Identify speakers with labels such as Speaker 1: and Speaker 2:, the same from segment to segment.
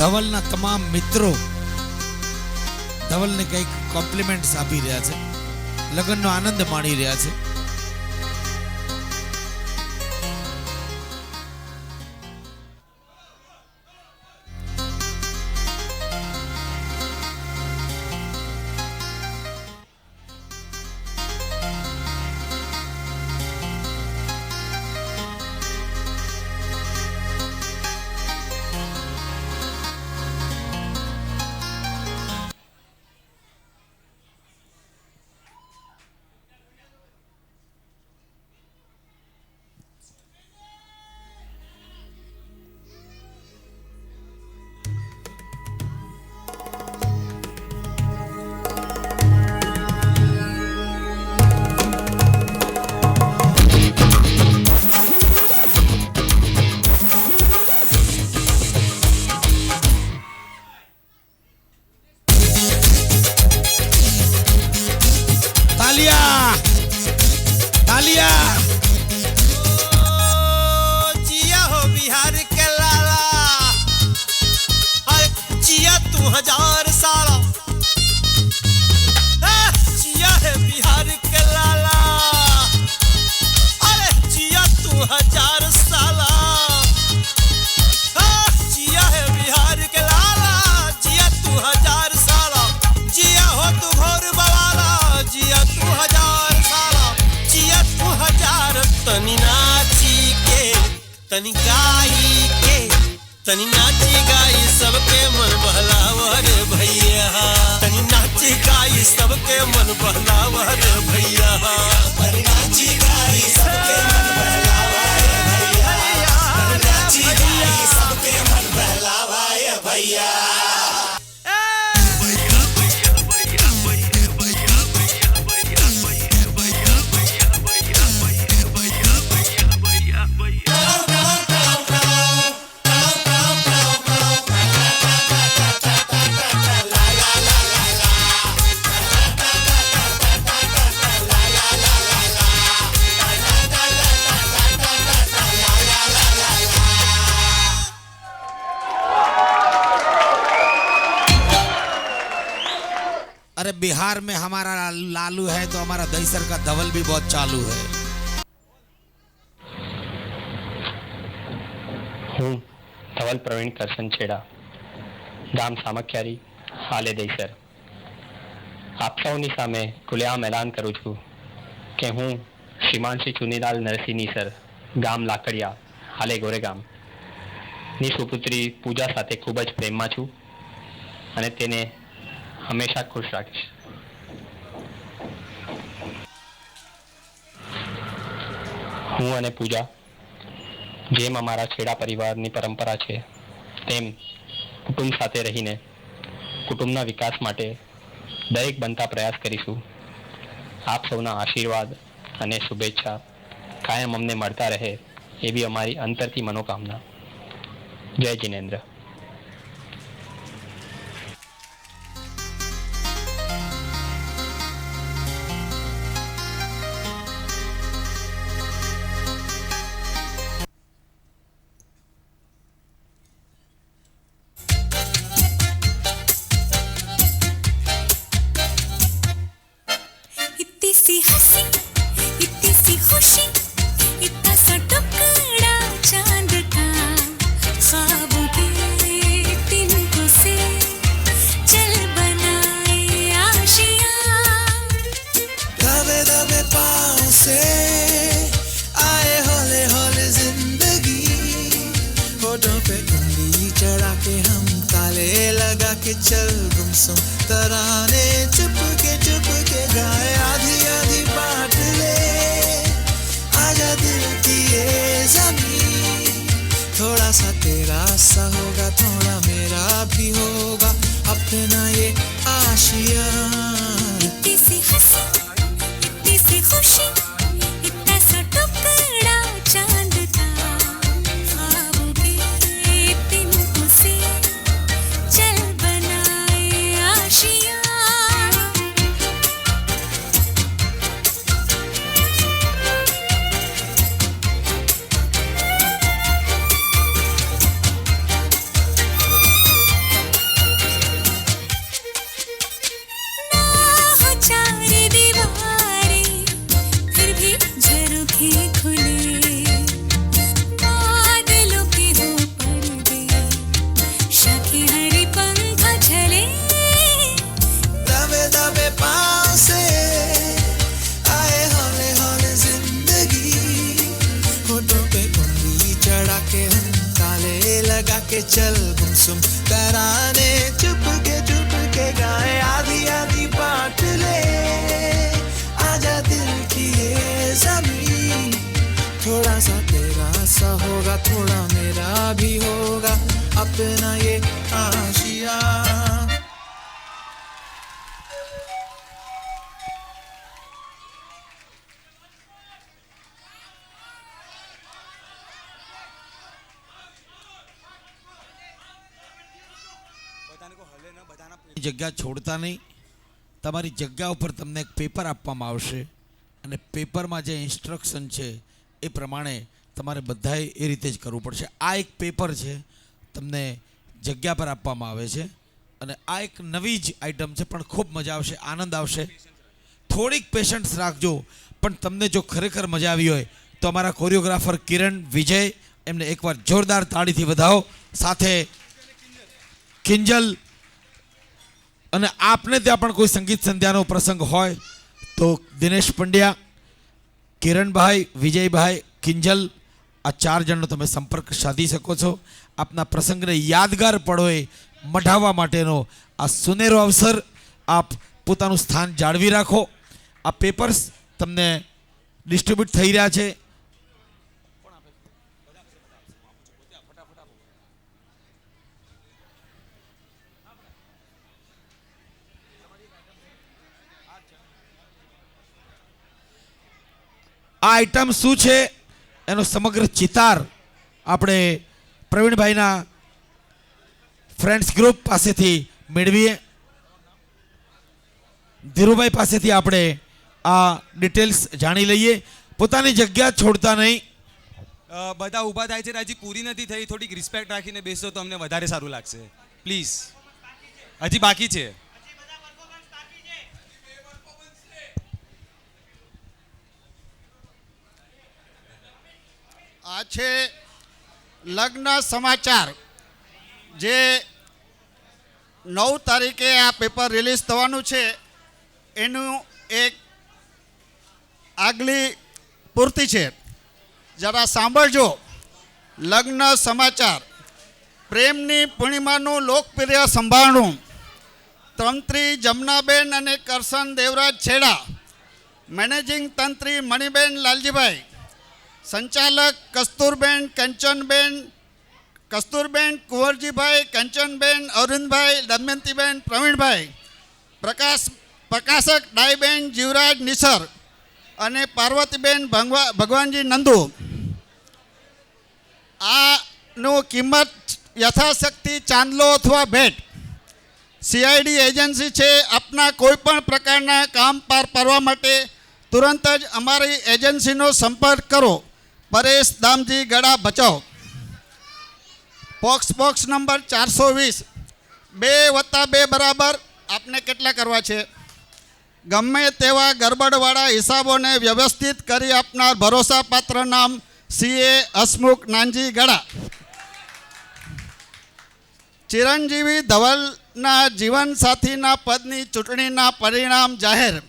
Speaker 1: ધવલના તમામ મિત્રો ધવલને કંઈક કોમ્પ્લિમેન્ટ્સ આપી રહ્યા છે, લગ્નનો આનંદ માણી રહ્યા છે.
Speaker 2: जिया हो बिहार के लाला, जिया तू 1000 साला, जिया है बिहार के लाला, अरे जिया तू 1000 साला, जिया है बिहार के लाला, जिया तू 1000 साला, जिया हो तू घोर बवाला, जिया तू 1000 साला, जिया तू 1000. तनी नाची के तनी गाई के तनी नाची गाई सबके मन बहलावर भैया, तनी नाची गाई सबके मन बहलावर भैया, तनी नाची गाई सबके मन बहलावर भैया, तनी नाची गाई सबके मन बहलावर भैया.
Speaker 1: अरे बिहार में हमारा लालू है तो हमारा दहीसर का धवल भी बहुत चालू है.
Speaker 3: હું ધવલ પ્રવીણ કરશન છેડા, ગામ સામખિયારી, હાલે દહીસર. આપ સૌની સામે ખુલ્લેઆમ એલાન કરું છું કે હું શ્રીમાન શ્રી ચુનીલાલ નરસિંહની સર, ગામ લાકડિયા, હાલે ગોરેગામ ની સુપુત્રી પૂજા સાથે ખૂબ જ પ્રેમમાં છું અને તેને હંમેશા ખુશ રાખીશ. હું અને પૂજા જેમ અમારા છેડા પરિવારની પરંપરા છે તેમ કુટુંબ સાથે રહીને કુટુંબના વિકાસ માટે દરેક બનતા પ્રયાસ કરીશું. આપ સૌના આશીર્વાદ અને શુભેચ્છા કાયમ અમને મળતા રહે એવી અમારી અંતરથી મનોકામના. જય જિનેન્દ્ર.
Speaker 2: चल गुमसुम तराने चुप के गाए, आधी आधी बांट ले आजा दिल की ये ज़मीन, थोड़ा सा तेरा सा होगा थोड़ा मेरा भी होगा अपना ये आशिया. इतनी सी हंसी इतनी सी खुशी इतना सा टुकड़ा चांद का, ख्वाबों के तिनकों से चल बनाए आशिया.
Speaker 4: चढ़ा के हम ताले लगा के चल गुमसुम तराने चुप के गाए आधी आधी बात ले आजा दिल की ये ज़मीं थोड़ा सा तेरा सा होगा थोड़ा मेरा भी होगा अपना ये आशिया
Speaker 1: જગ્યા છોડતા નહીં. તમારી જગ્યા ઉપર તમને એક પેપર આપવામાં આવશે અને પેપરમાં જે ઇન્સ્ટ્રક્શન છે એ પ્રમાણે તમારે બધાએ એ રીતે જ કરવું પડશે. આ એક પેપર છે તમને જગ્યા પર આપવામાં આવે છે અને આ એક નવી જ આઈટમ છે પણ ખૂબ મજા આવશે, આનંદ આવશે. થોડીક પેશન્સ રાખજો પણ તમને જો ખરેખર મજા આવી હોય તો અમારા કોરિયોગ્રાફર કિરણ, વિજય એમને એકવાર જોરદાર તાળીથી વધાવો. સાથે કિંજલ અને આપને ત્યાં પણ કોઈ સંગીત સંધ્યાનો પ્રસંગ હોય તો દિનેશ પંડ્યા, કિરણભાઈ, વિજયભાઈ, કિંજલ આ 4 જણનો તમે સંપર્ક સાધી શકો છો. આપના પ્રસંગને યાદગાર પળોએ મઢાવવા માટેનો આ સુનેરો અવસર. આપ પોતાનું સ્થાન જાળવી રાખો. આ પેપર્સ તમને ડિસ્ટ્રીબ્યુટ થઈ રહ્યા છે. આ આઈટમ શું છે એનો સમગ્ર ચિતાર આપણે પ્રવીણભાઈના ફ્રેન્ડ્સ ગ્રુપ પાસેથી મેળવીએ. ધીરુભાઈ પાસેથી આપણે આ ડિટેલ્સ જાણી લઈએ. પોતાની જગ્યા છોડતા નહીં.
Speaker 5: બધા ઊભા થાય છે, હજી પૂરી નથી થઈ. થોડીક રિસ્પેક્ટ રાખીને બેસો તો અમને વધારે સારું લાગશે. પ્લીઝ, હજી બાકી છે.
Speaker 6: આ છે લગ્ન સમાચાર, જે 9 તારીખે આ પેપર રિલીઝ થવાનું છે. એનું એક આગલી પૂર્તિ છે, જરા સાંભળજો. લગ્ન સમાચાર. પ્રેમની પૂર્ણિમાનું લોકપ્રિય સંભાળણું. તંત્રી જમનાબેન અને કરશન દેવરાજ છેડા, મેનેજિંગ તંત્રી મણિબેન લાલજીભાઈ, સંચાલક કસ્તુરબેન કુંવરજીભાઈ, કંચનબેન અરવિંદભાઈ, દમયંતીબેન પ્રવીણભાઈ, પ્રકાશક ડાઈબેન જીવરાજ નિસર અને પાર્વતીબેન ભગવાનજી નંદુ. આનું કિંમત યથાશક્તિ ચાંદલો અથવા ભેટ. સીઆઈડી એજન્સી છે. આપના કોઈ પણ પ્રકારના કામ પાર પાડવા માટે તુરંત જ અમારી એજન્સીનો સંપર્ક કરો. પરેશ દામજી ગળા ભચાઉ. Box number 420. 2+2 બરાબર. આપને કેટલા કરવા છે? ગમે તેવા ગરબડવાળા હિસાબોને વ્યવસ્થિત કરી આપનાર ભરોસાપાત્ર નામ CA હસમુખ નાનજી ગળા. ચિરંજીવી ધવલના જીવનસાથીના પદની ચૂંટણીના પરિણામ જાહેર.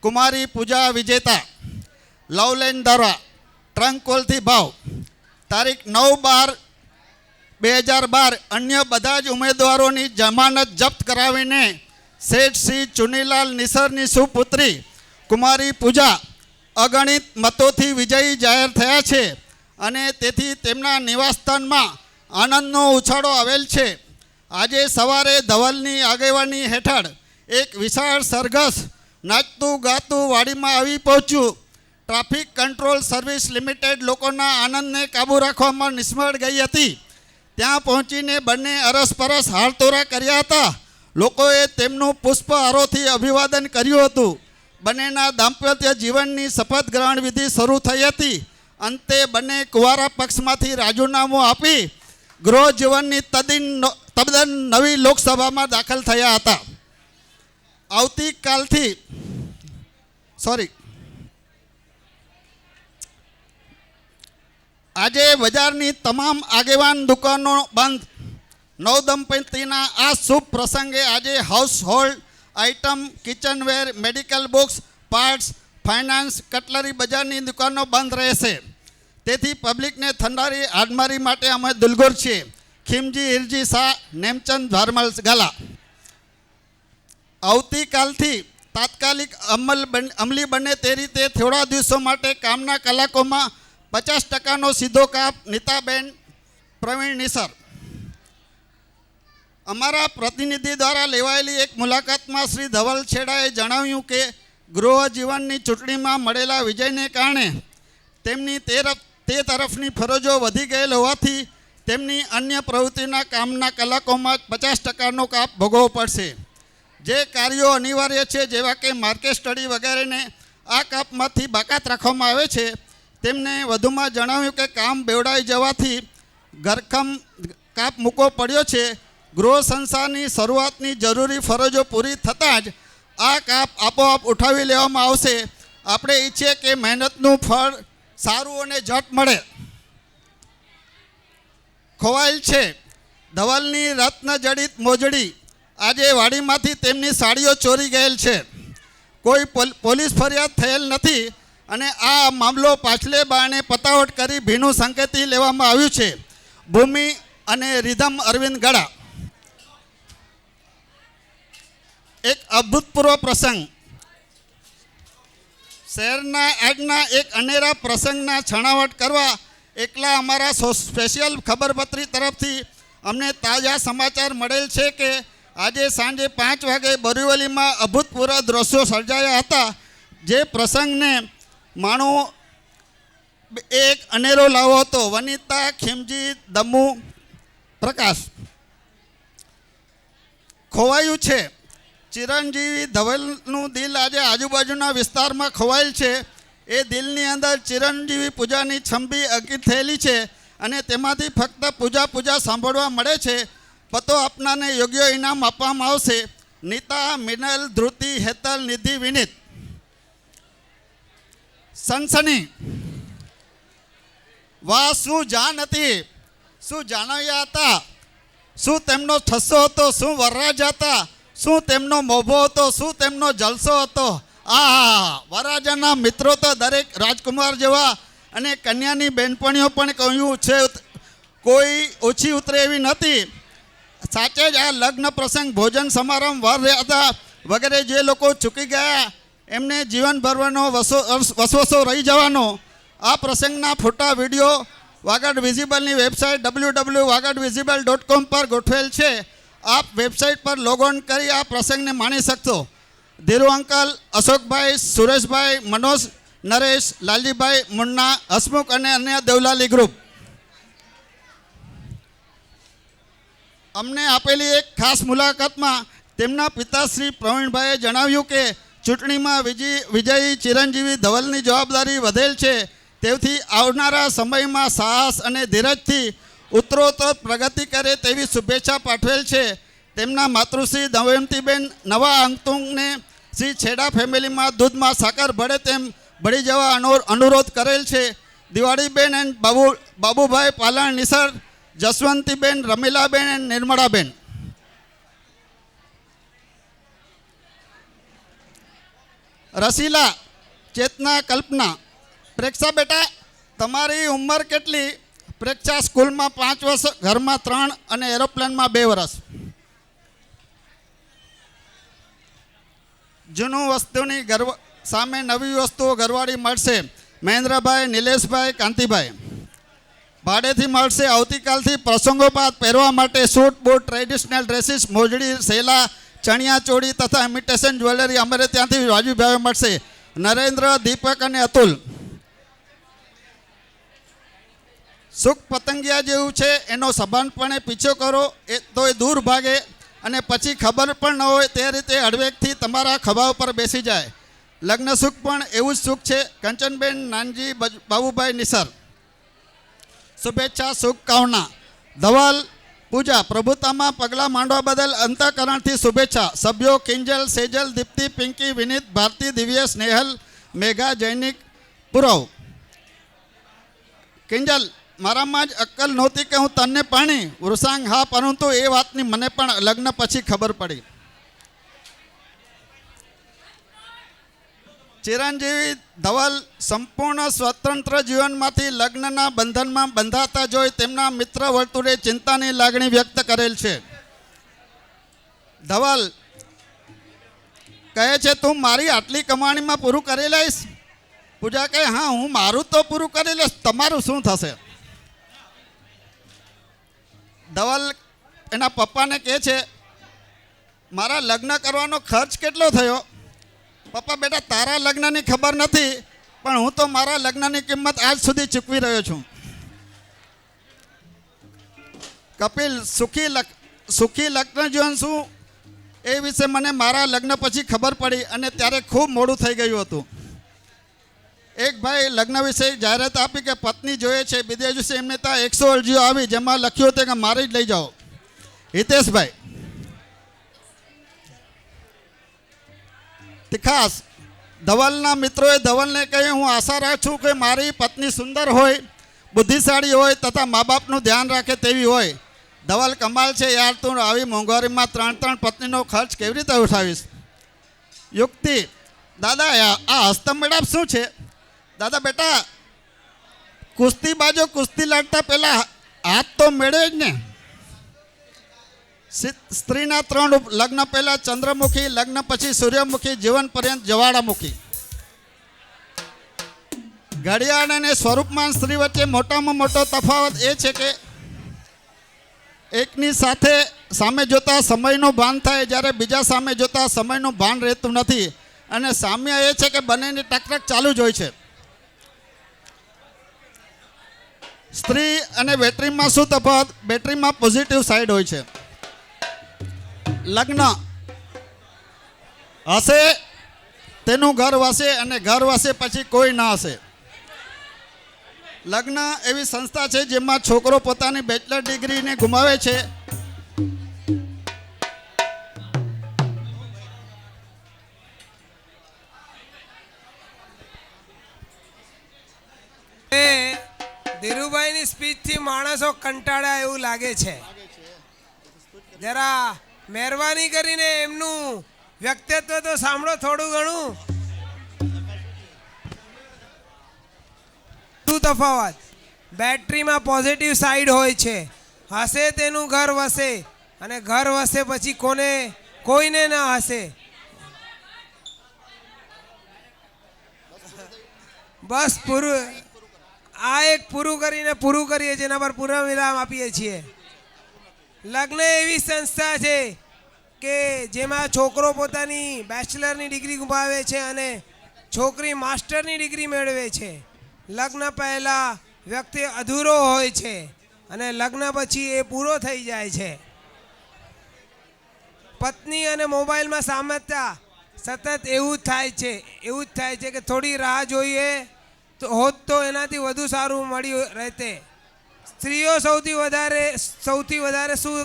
Speaker 6: કુમારી પૂજા વિજેતા. લવલેન ધારા, ટ્રંકોલથી ભાવ. તારીખ 9/12/2012 અન્ય બધા જ ઉમેદવારોની જમાનત જપ્ત કરાવીને શેઠ શ્રી ચુનીલાલ નિસરની સુપુત્રી કુમારી પૂજા અગણિત મતોથી વિજયી જાહેર થયા છે અને તેથી તેમના નિવાસસ્થાનમાં આનંદનો ઉછાળો આવેલ છે. આજે સવારે ધવલની આગેવાની હેઠળ એક વિશાળ સરઘસ નાચતું ગાતું વાડીમાં આવી પહોંચ્યું. ટ્રાફિક કંટ્રોલ સર્વિસ લિમિટેડ લોકોના આનંદને કાબૂ રાખવામાં નિષ્ફળ ગઈ હતી. ત્યાં પહોંચીને બંને અરસપરસ હારતોરા કર્યા હતા. લોકોએ તેમનું પુષ્પહારોથી અભિવાદન કર્યું હતું. બંનેના દાંપત્ય જીવનની શપથ ગ્રહણ વિધિ શરૂ થઈ હતી. અંતે બંને કુંવારા પક્ષમાંથી રાજીનામું આપી ગૃહ જીવનની તદ્દન નવી લોકસભામાં દાખલ થયા હતા. આજે બજારની તમામ આગેવાન દુકાનો બંધ. નવદંપતિના આ શુભ પ્રસંગે આજે house hold item, kitchenware, medical books, parts, finance, cutlery બજારની દુકાનો બંધ રહેશે. તેથી પબ્લિકને થંડારી હાડમારી માટે અમે દિલગોર છીએ. ખીમજી હિરજી શાહ, નેમચંદ ભારમલ ગાલા. આવતીકાલથી તાત્કાલિક અમલી બને તે રીતે થોડા દિવસો માટે કામના કલાકોમાં 50%નો સીધો કાપ. નીતાબેન પ્રવીણ નિસર. અમારા પ્રતિનિધિ દ્વારા લેવાયેલી એક મુલાકાતમાં શ્રી ધવલ છેડાએ જણાવ્યું કે ગૃહ જીવનની ચૂંટણીમાં મળેલા વિજયને કારણે તેમની તે તરફની ફરજો વધી ગયેલ હોવાથી તેમની અન્ય પ્રવૃત્તિના કામના કલાકોમાં 50%નો કાપ ભોગવવો પડશે. જે કાર્યો અનિવાર્ય છે જેવા કે માર્કેટ સ્ટડી વગેરેને આ કાપમાંથી બાકાત રાખવામાં આવે છે. તેમને વધુમાં જણાવ્યું કે કામ બેવડાઈ જવાથી ઘરકામ કાપ મૂકવો પડ્યો છે. ગૃહ સંસ્થાની શરૂઆતની જરૂરી ફરજો પૂરી થતાં જ આ કાપ આપોઆપ ઉઠાવી લેવામાં આવશે. આપણે ઈચ્છીએ કે મહેનતનું ફળ સારું અને ઝટ મળે. ખોવાયેલ છે ધવલની રત્નજડિત મોજડી. આજે વાડીમાંથી તેમની સાડીઓ ચોરી ગયેલ છે. કોઈ પોલીસ ફરિયાદ થયેલ નથી અને આ મામલો પાછલે બારણે પતાવટ કરી ભીનું સંકેતી લેવામાં આવ્યું છે. ભૂમિ અને રિધમ અરવિંદ ગળા. એક અભૂતપૂર્વ પ્રસંગ. શહેરના આજના એક અનેરા પ્રસંગના છણાવટ કરવા એકલા અમારા સ્પેશિયલ ખબરપત્રી તરફથી અમને તાજા સમાચાર મળેલ છે કે આજે સાંજે 5 વાગે બોરીવલીમાં અભૂતપૂર્વ દ્રશ્યો સર્જાયા હતા. જે પ્રસંગને માણવું એક અનેરો લાવો હતો. વનિતા, ખીમજી, દમુ, પ્રકાશ. ખોવાયું છે ચિરંજીવી ધવલનું દિલ. આજે આજુબાજુના વિસ્તારમાં ખોવાયેલ છે. એ દિલની અંદર ચિરંજીવી પૂજાની છંબી અંકિત થયેલી છે અને તેમાંથી ફક્ત પૂજા સાંભળવા મળે છે. પતો આપનારને યોગ્ય ઇનામ આપવામાં આવશે. નીતા, મિનલ, ધ્રુતિ, હેતલ, નિધિ, વિનીત. સનસની. વાહ, શું જાન હતી, શું જાણવ્યા હતા, શું તેમનો ઠસ્સો હતો, શું વરરાજા હતા, શું તેમનો મોભો હતો, શું તેમનો જલસો હતો. વરરાજાના મિત્રો તો દરેક રાજકુમાર જેવા અને કન્યાની બહેનપણીઓ પણ કહ્યું છે કોઈ ઓછી ઉતરે એવી નથી. સાચે જ આ લગ્ન પ્રસંગ, ભોજન સમારંભ, વરરાજા વગેરે જે લોકો ચૂકી ગયા એમને જીવનભરનો વસવસો રહી જવાનો. આ પ્રસંગના ફોટા, વિડીયો વાગડ વિઝિબલની વેબસાઇટ www.wagadvisible.com પર ગોઠવેલ છે. આપ વેબસાઇટ પર લોગ ઓન કરી આ પ્રસંગને માણી શકશો. ધીરુ અંકલ, અશોકભાઈ, સુરેશભાઈ, મનોજ, નરેશ, લાલજીભાઈ, મુન્ના, હસમુખ અને અન્ય દેવલાલી ગ્રુપ. અમને આપેલી એક ખાસ મુલાકાતમાં તેમના પિતા શ્રી પ્રવીણભાઈએ જણાવ્યું કે ચૂંટણીમાં વિજયી ચિરંજીવી ધવલની જવાબદારી વધેલ છે. તેથી આવનારા સમયમાં સાહસ અને ધીરજથી ઉત્તરોત્તર પ્રગતિ કરે તેવી શુભેચ્છા પાઠવેલ છે. તેમના માતૃશ્રી દમયંતીબેન નવા અંગતુંગને શ્રી છેડા ફેમિલીમાં દૂધમાં સાકર ભળે તેમ ભળી જવા અનુરોધ કરેલ છે. Diwaliben and Babubhai પાલણ નિસર, Jaswantiben, Ramilaben and Nirmalaben. રસીલા, ચેતના, કલ્પના. પ્રેક્ષા બેટા, તમારી ઉંમર કેટલી? પ્રેક્ષા, સ્કૂલમાં 5 વર્ષ, ઘરમાં 3 અને એરોપ્લેનમાં 2 વર્ષ. જૂનું વસ્તુની સામે નવી વસ્તુઓ ઘરવાળી મળશે. મહેન્દ્રભાઈ, નિલેશભાઈ, કાંતિભાઈ. ભાડેથી મળશે. આવતીકાલથી પ્રસંગોપાત પહેરવા માટે suit boot, traditional dresses, મોજડી, સેલા, chaniya choli તથા ઇમિટેશન જ્વેલરી અમારે ત્યાંથી વાજબી ભાવે મળશે. નરેન્દ્ર, દીપક અને અતુલ. સુખ પતંગિયા જેવું છે, એનો સભાનપણે પીછો કરો તો એ દૂર ભાગે અને પછી ખબર પણ ન હોય તે રીતે હળવેકથી તમારા ખભા ઉપર બેસી જાય. લગ્ન સુખ પણ એવું જ સુખ છે. કંચનબેન, નાનજી, બાબુભાઈ, નિસર. શુભેચ્છા, શુભકામના. ધવલ, પૂજા, પ્રભુતામાં પગલાં માંડવા બદલ અંતઃકરણથી શુભેચ્છા. સભ્યો કિંજલ, સેજલ, દીપ્તિ, પિંકી, વિનીત, ભારતી, દિવ્ય, સ્નેહલ, મેઘા, જૈનિક, પુરવ. કિંજલ, મારામાં જ અક્કલ નહોતી કે હું તને પાણી. વૃષાંગ, હા, પરંતુ એ વાતની મને પણ લગ્ન પછી ખબર પડી. ચિરંજીવી ધવલ સંપૂર્ણ સ્વતંત્ર જીવનમાંથી લગ્નના બંધનમાં બંધાતા જોઈ તેમના મિત્ર વર્તુળે ચિંતાની લાગણી વ્યક્ત કરેલ છે. ધવલ કહે છે, તું મારી આટલી કમાણીમાં પૂરું કરી લઈશ? પૂજા કહે, હા, હું મારું તો પૂરું કરી લઈશ, તમારું શું થશે? ધવલ એના પપ્પાને કહે છે, મારા લગ્ન કરવાનો ખર્ચ કેટલો થયો? પપ્પા, બેટા, તારા લગ્નની ખબર નથી, પણ હું તો મારા લગ્નની કિંમત આજ સુધી ચૂકવી રહ્યો છું. કપિલ, સુખી લગ્ન જીવન શું એ વિશે મને મારા લગ્ન પછી ખબર પડી અને ત્યારે ખૂબ મોડું થઈ ગયું હતું. એક ભાઈ લગ્ન વિશે જાહેરાત આપી કે પત્ની જોઈએ છે. બીજા દિવસે એમને ત્યાં 100 અરજીઓ આવી, જેમાં લખ્યું હતું કે મારી જ લઈ જાઓ. હિતેશભાઈ, ખાસ ધવલના મિત્રોએ ધવલને કહ્યું, હું આશા રાખું છું કે મારી પત્ની સુંદર હોય, બુદ્ધિશાળી હોય તથા મા બાપનું ધ્યાન રાખે તેવી હોય. ધવલ, કમાલ છે યાર, તું આવી મોંઘવારીમાં 3 પત્નીનો ખર્ચ કેવી રીતે ઉઠાવીશ? યુક્તિ, દાદા, આ હસ્તમેળાપ શું છે? દાદા, બેટા, કુસ્તીબાજો કુસ્તી લડતા પહેલા હાથ તો મેળવે જ ને. સ્ત્રીના 3 લગ્ન પહેલા ચંદ્રમુખી, લગ્ન પછી સૂર્યમુખી, જીવન પર્યંત જવાળામુખી. ઘડિયાળ અને સ્વરૂપમાન સ્ત્રી વચ્ચે મોટામાં મોટો તફાવત એ છે કે એકની સાથે સામે જોતા સમયનું ભાન થાય, જ્યારે બીજા સામે જોતા સમયનું ભાન રહેતું નથી. અને સામ્ય એ છે કે બંનેની ટકટક ચાલુ જ હોય છે. સ્ત્રી અને બેટરીમાં શું તફાવત? બેટરીમાં પોઝિટિવ સાઈડ હોય છે. લગ્ન હશે તેનું ઘર વસે અને ઘર વસે પછી કોઈ ના હશે. લગ્ન એવી સંસ્થા છે જેમાં છોકરો પોતાની બેચલર ડિગ્રીને ગુમાવે છે.
Speaker 7: ધીરુભાઈની સ્પીચથી માણસો કંટાળ્યા એવું લાગે છે. જરા મહેરબાની કરીને એમનું વ્યક્તિત્વ તો સાંભળો થોડું ઘણું. શું તફાવત? બેટરીમાં પોઝિટિવ સાઈડ હોય છે. હશે તેનું ઘર વસે અને ઘર વસે પછી કોઈને ના હશે. બસ પૂરું. આ એક પૂરું કરીએ જેના પર પૂર્ણ વિરામ આપીએ છીએ. લગ્ન એવી સંસ્થા છે કે જેમાં છોકરો પોતાની બેચલરની ડિગ્રી ગુમાવે છે અને છોકરી માસ્ટરની ડિગ્રી મેળવે છે. લગ્ન પહેલાં વ્યક્તિ અધૂરો હોય છે અને લગ્ન પછી એ પૂરો થઈ જાય છે. પત્ની અને મોબાઈલમાં સામત્તા સતત એવું જ થાય છે કે થોડી રાહ જોઈએ હોત તો એનાથી વધુ સારું મળ્યું રહેતે.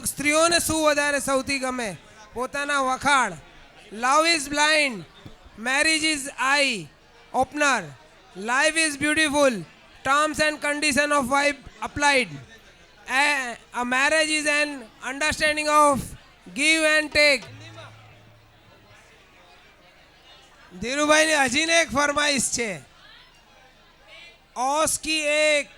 Speaker 7: સ્ત્રીઓને શું વધારે સૌથી ગમે? પોતાના વખાણ. Love is blind, marriage is I opener, life is beautiful, terms and condition of wife applied. A marriage is an understanding of give and take. ધીરુભાઈની હજીને એક ફરમાઈશ છે. ઓસ કી એક